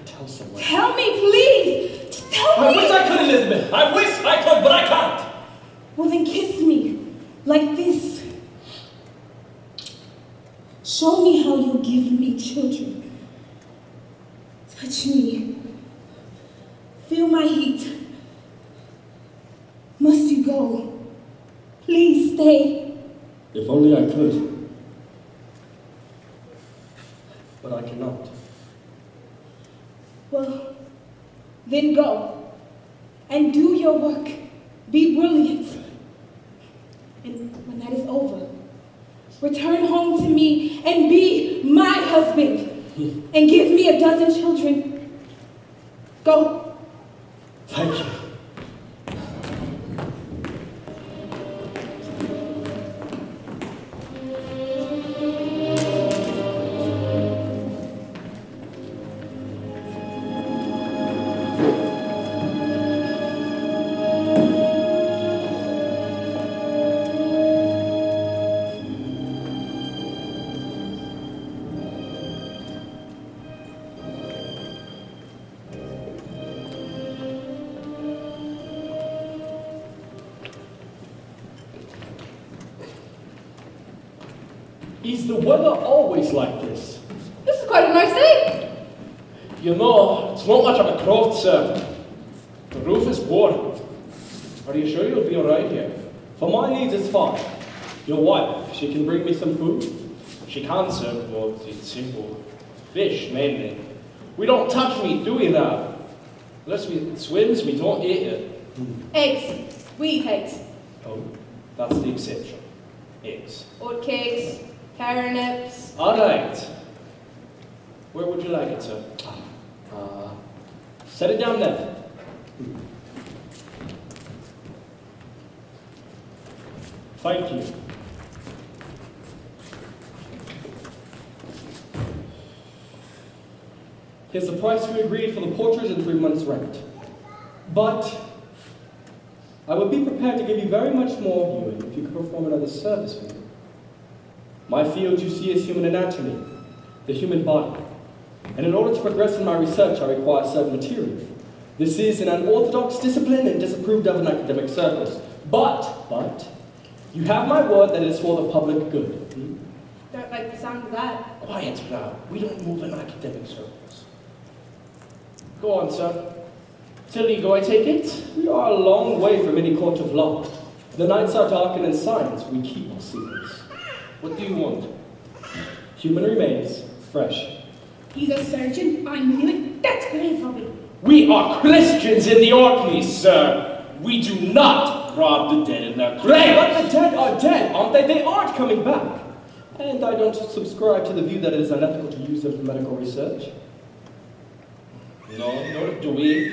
tell someone. Tell me, please! Just tell me! I wish I could, Elizabeth! I wish I could, but I can't! Well, then kiss me. Like this. Show me how you give me children. Touch me. Feel my heat. Must you go? Please stay. If only I could. But I cannot. Well, then go. And do your work. Be brilliant. And when that is over, return home to me and be my husband. And give me a dozen children. Go. Thank you. Is the weather always like this? This is quite a nice day. You know, it's not much of a croft, sir. The roof is poor. Are you sure you'll be alright here? For my needs, it's fine. Your wife, she can bring me some food? She can, sir, but it's simple. Fish, mainly. We don't touch meat, do we now? Unless it swims, we don't eat it. Eggs. We eat eggs. Oh, that's the exception. Eggs. Oatcakes. Turnips. Alright. Where would you like it, sir? Set it down there. Thank you. Here's the price we agreed for the portrait and 3 months' rent. But I would be prepared to give you very much more viewing if you could perform another service for me. My field, you see, is human anatomy, the human body. And in order to progress in my research, I require certain material. This is an unorthodox discipline and disapproved of in academic circles. But, you have my word that it is for the public good. Don't like the sound of that. Quiet now. We don't move in academic circles. Go on, sir. Till you go, I take it? We are a long way from any court of law. The nights are dark, and in science, we keep our secrets. What do you want? Human remains, fresh. He's a surgeon. I knew it. That's great for me. We are Christians in the Orkneys, sir. We do not rob the dead in their graves. But the dead are dead, aren't they? They aren't coming back. And I don't subscribe to the view that it is unethical to use them for medical research. No, nor do we.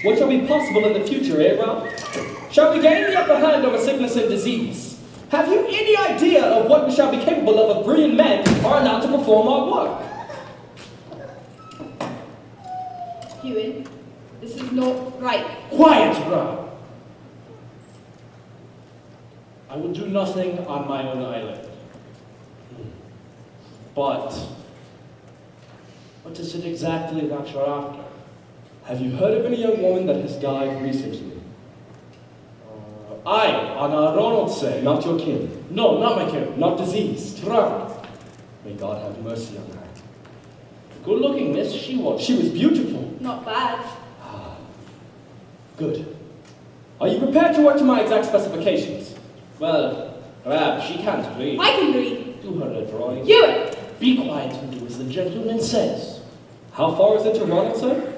What shall be possible in the future, eh, Rob? Shall we gain the upper hand over sickness and disease? Have you any idea of what we shall be capable of if brilliant men are allowed to perform our work? Ewan, this is not right. Quiet, Rob! I will do nothing on my own island. But what is it exactly that you're after? Have you heard of any young woman that has died recently? Aye, on our Ronald's say, not your kin. No, not my kin, not diseased. Drowned. May God have mercy on her. Good looking, miss, she was. She was beautiful. Not bad. Ah, good. Are you prepared to work to my exact specifications? Well, Rab, she can't read. I can read. Do her a drawing. Ewan! Be quiet and do as the gentleman says. How far is it to Ronald, sir?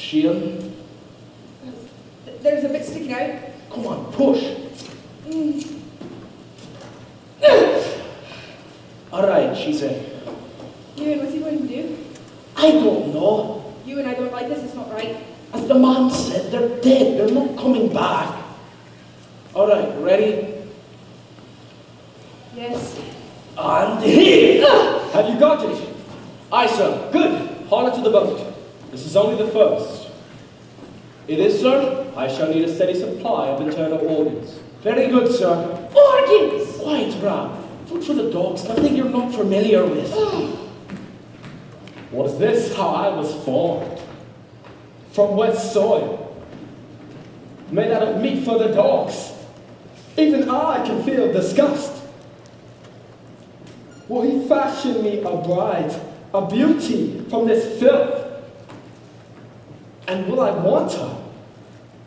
Sheila? There's a bit sticking out. Come on, push. All right, she said. Ewan, what's he going to do? I don't know. Ewan, I don't like this. that's not right. As the man said, they're dead. They're not coming back. All right, ready? Yes. And here! Have you got it? Aye, sir. Good. Haul it to the boat. This is only the first. It is, sir. I shall need a steady supply of internal organs. Very good, sir. Organs! Quiet, Brown. Food for the dogs, nothing you're not familiar with. Was this how I was formed? From wet soil? Made out of meat for the dogs? Even I can feel disgust. Will he fashion me a bride, a beauty from this filth? And will I want her,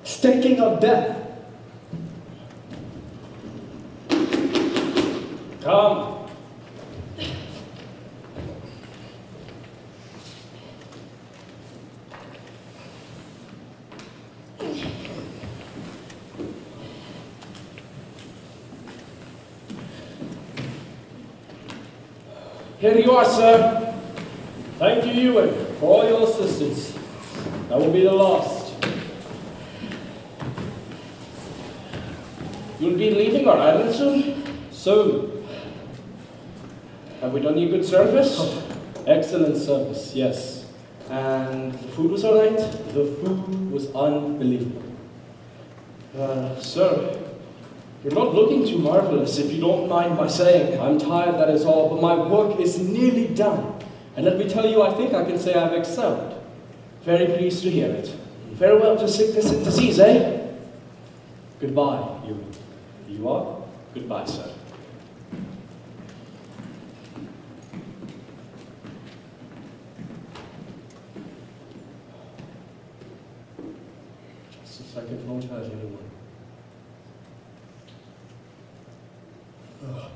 stinking of death? Come. Here you are, sir. Thank you, Ewan, for all your assistance. That will be the last. You'll be leaving our island soon? Soon. Have we done you good service? Excellent service, yes. And the food was all right? The food was unbelievable. Sir, you're not looking too marvelous, if you don't mind my saying. I'm tired, that is all, but my work is nearly done. And let me tell you, I think I can say I've excelled. Very pleased to hear it. Farewell to sickness and disease, eh? Goodbye, you. You are? Goodbye, sir. Just a second, won't hurt anyone. Ugh.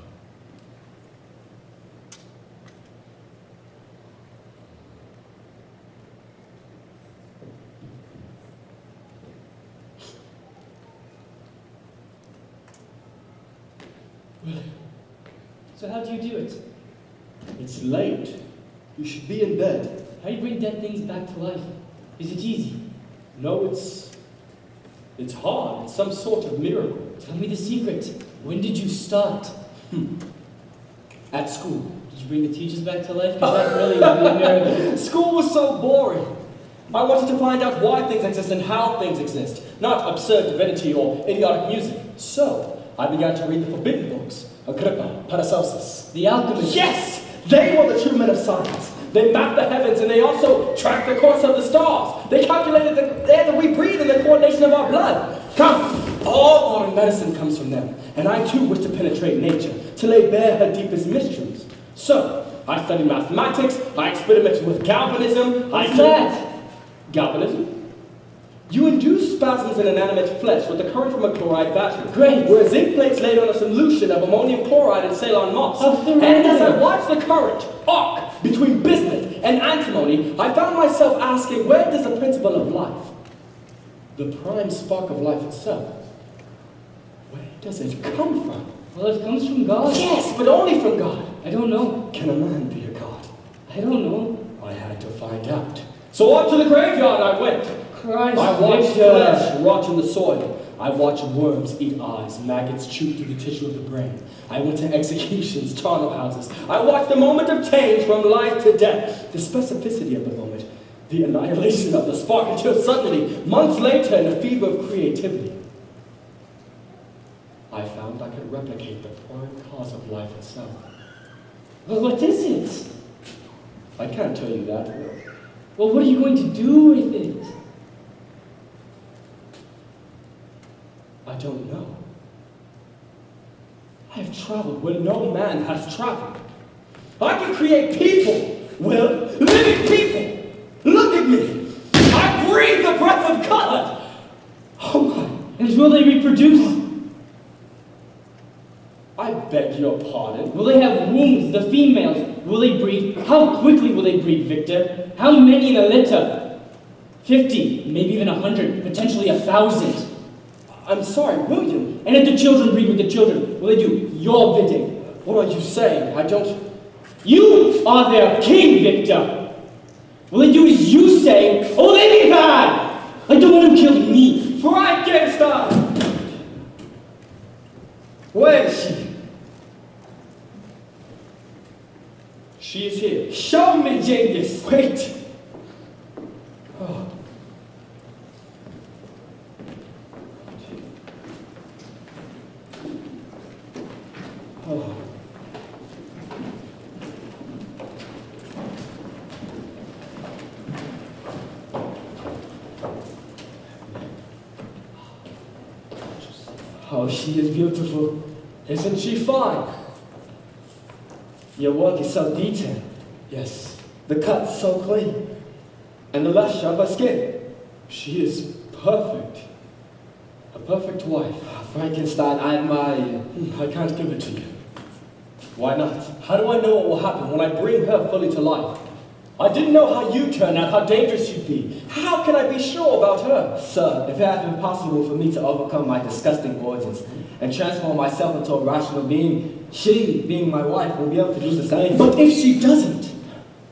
So how do you do it? It's late. You should be in bed. How do you bring dead things back to life? Is it easy? No, it's hard. It's some sort of miracle. Tell me the secret. When did you start? At school. Did you bring the teachers back to life? Because that really would be a miracle. School was so boring. I wanted to find out why things exist and how things exist, not absurd divinity or idiotic music. So, I began to read the forbidden books. Agrippa, Paracelsus. The alchemists. Yes! They were the true men of science. They mapped the heavens and they also tracked the course of the stars. They calculated the air that we breathe and the coordination of our blood. Come, all modern medicine comes from them. And I too wish to penetrate nature, to lay bare her deepest mysteries. So, I studied mathematics, I experimented with galvanism. What's that? Galvanism? You induce spasms in inanimate flesh with the current from a chloride battery. Great. Where zinc plates laid on a solution of ammonium chloride and Ceylon moss. And as I watched the current arc between bismuth and antimony, I found myself asking, where does the principle of life, the prime spark of life itself, where does it come from? Well, it comes from God. Yes, but only from God. I don't know. Can a man be a god? I don't know. I had to find out. So up to the graveyard I went. Christ, I watched Victor. flesh rot in the soil. I watched worms eat eyes, maggots chew through the tissue of the brain. I went to executions, charnel houses. I watched the moment of change from life to death, the specificity of the moment, the annihilation of the spark, until suddenly, months later, in a fever of creativity, I found I could replicate the prime cause of life itself. Well, what is it? I can't tell you that. Well, what are you going to do with it? I don't know. I have traveled where no man has traveled. I can create people, Will, living people. Look at me. I breathe the breath of God. Oh my. And will they reproduce? I beg your pardon. Will they have wombs, the females? Will they breed? How quickly will they breed, Victor? How many in a litter? 50, maybe even 100, potentially 1,000. I'm sorry, William. And if the children breed with the children, will they do your bidding? What are you saying? I don't... You are their king, Victor. Will they do as you say, or will they be bound? Where is she? She is here. Show me, genius. Wait. Oh. Oh. Oh, she is beautiful. Isn't she fine? Your work is so detailed. Yes. The cut's so clean. And the lush of her skin. She is perfect. A perfect wife. Frankenstein, I admire you. I can't give it to you. Why not? How do I know what will happen when I bring her fully to life? I didn't know how you turned out, how dangerous you'd be. How can I be sure about her? Sir, if it had been possible for me to overcome my disgusting origins and transform myself into a rational being, she, being my wife, will be able to do the same. But if she doesn't?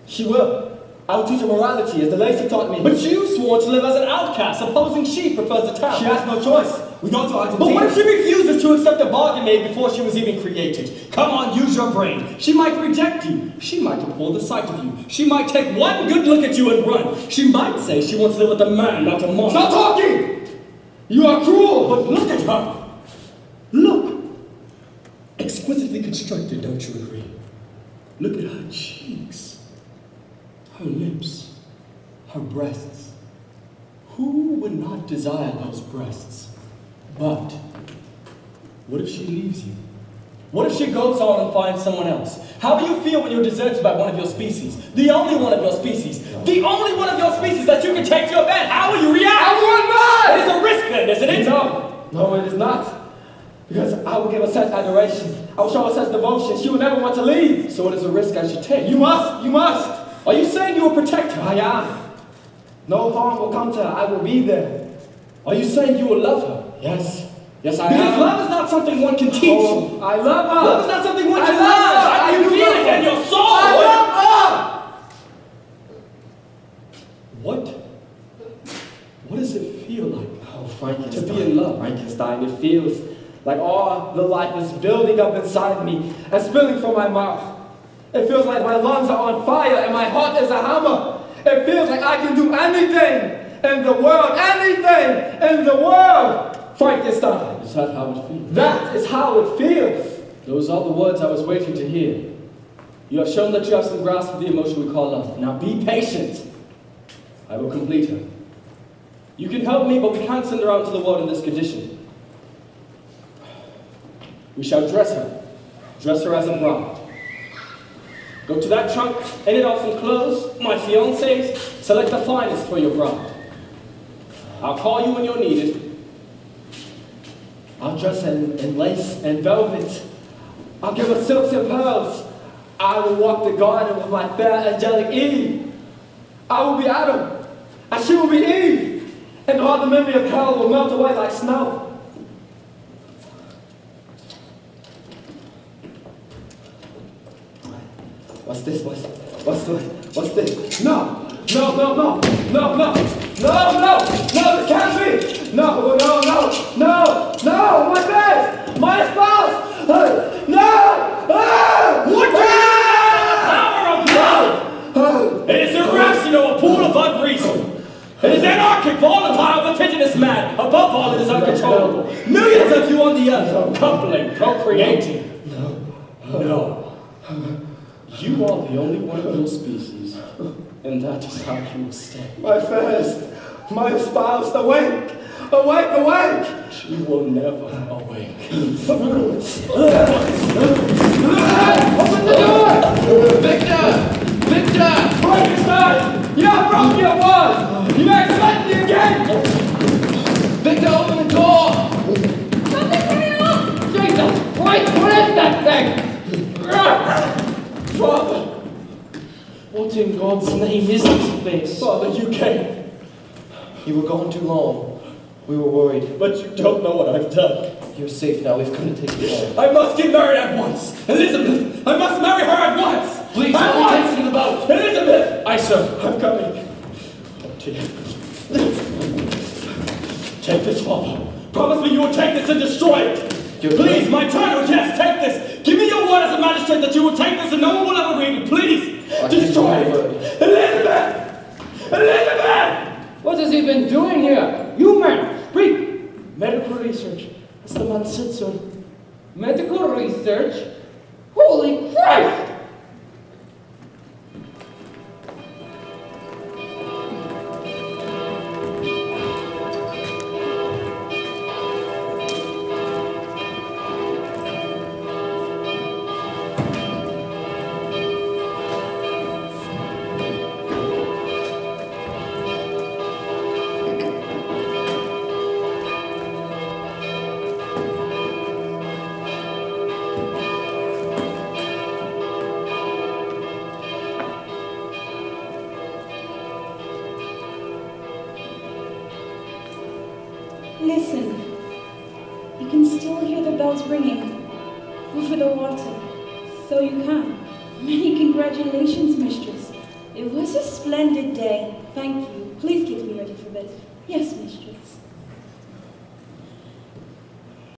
She will. I will teach her morality as the Lacey taught me. But you swore to live as an outcast, supposing she prefers the town. She has no choice. We go to Argentina. But what if she refuses to accept the bargain made before she was even created? Come on, use your brain. She might reject you. She might uphold the sight of you. She might take one good look at you and run. She might say she wants to live with a man, not a monster. Stop talking! You are cruel, but look at her. Look. Exquisitely constructed, don't you agree? Look at her cheeks, her lips, her breasts. Who would not desire those breasts? But what if she leaves you? What if she goes on and finds someone else? How do you feel when you're deserted by one of your species? The only one of your species. The only one of your species that you can take to your bed. How will you react? I won't mind! It is a risk then, isn't it? No, it is not. Because I will give her such adoration. I will show her such devotion. She will never want to leave. So it is a risk I should take. You must. Are you saying you will protect her? I am. No harm will come to her. I will be there. Are you saying you will love her? Yes, I am. Because love is not something one can teach. Oh, I love her. Love is not something one can learn. I can feel it in your soul. I love her. What does it feel like? Oh, Frankenstein. To be in love. Frankenstein, it feels like all the life is building up inside me and spilling from my mouth. It feels like my lungs are on fire and my heart is a hammer. It feels like I can do anything in the world. Anything in the world. Frankenstein. Is that how it feels? That is how it feels. Those are the words I was waiting to hear. You have shown that you have some grasp of the emotion we call love. Now be patient. I will complete her. You can help me, but we can't send her out into the world in this condition. We shall dress her. Dress her as a bride. Go to that trunk, edit out some clothes, my fiancés, select the finest for your bride. I'll call you when you're needed. I'll dress her in lace and velvet. I'll give her silks and pearls. I will walk the garden with my fair angelic Eve. I will be Adam, and she will be Eve. And all the memory of hell will melt away like snow. What's this? What's this? No! This can't be! No, my face! My spouse! No! What power of love! It is irrational, a pool of unreason. It is anarchic, volatile, vertiginous, mad. Above all, it is uncontrollable. Millions of you on the earth, coupling, procreating. No. You are the only one of your species, and that is how you will stay. My first, my spouse, awake! She will never awake. Open the door! Victor! Frankenstein! You have broken your word! You expect me again! Victor, open the door! Something's going on! Jesus Christ, what is that thing? Father! What in God's name is this place? Father, you came. You were gone too long. We were worried. But you don't know what I've done. You're safe now. We've come to take you home. I must get married at once. Elizabeth, I must marry her at once. Please, don't take me the boat. Elizabeth! Aye, sir. I'm coming. Take this, Father. Promise me you will take this and destroy it. Please, my turn. Oh, yes, take this. Give me your word as a magistrate that you will take this and no one will ever read it. Please, destroy it. Elizabeth! Elizabeth! What has he been doing here? You man, speak! Medical research. As the man said, sir. Medical research? Holy Christ! Listen, you can still hear the bells ringing over the water, so you can. Many congratulations, mistress. It was a splendid day. Thank you. Please get me ready for bed. Yes, mistress.